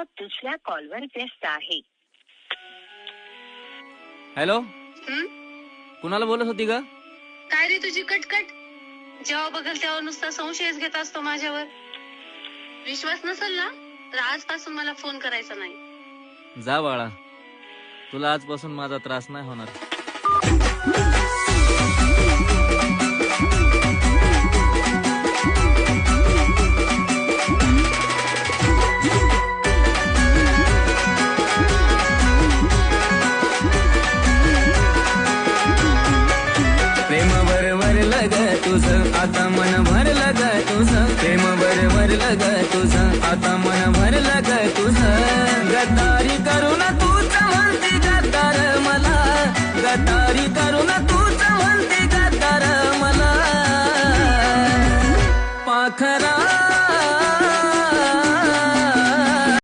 ग्राहक दुसऱ्या कॉलवर व्यस्त आहे. हॅलो, कुणाला बोलत होती ग? काय रे तुझी कटकट? जेव्हा बघल तेव्हा नुसता संशयच घेत असतो माझ्यावर. विश्वास नसेल ना तर आजपासून मला फोन करायचा नाही. जा बाळा, तुला आजपासून माझा त्रास नाही होणार. प्रेम भरलं ग तुझं आता मन भरलं ग तुझं. प्रेम भरलं ग तुझं आता मन भरलं ग तुझं. गद्दा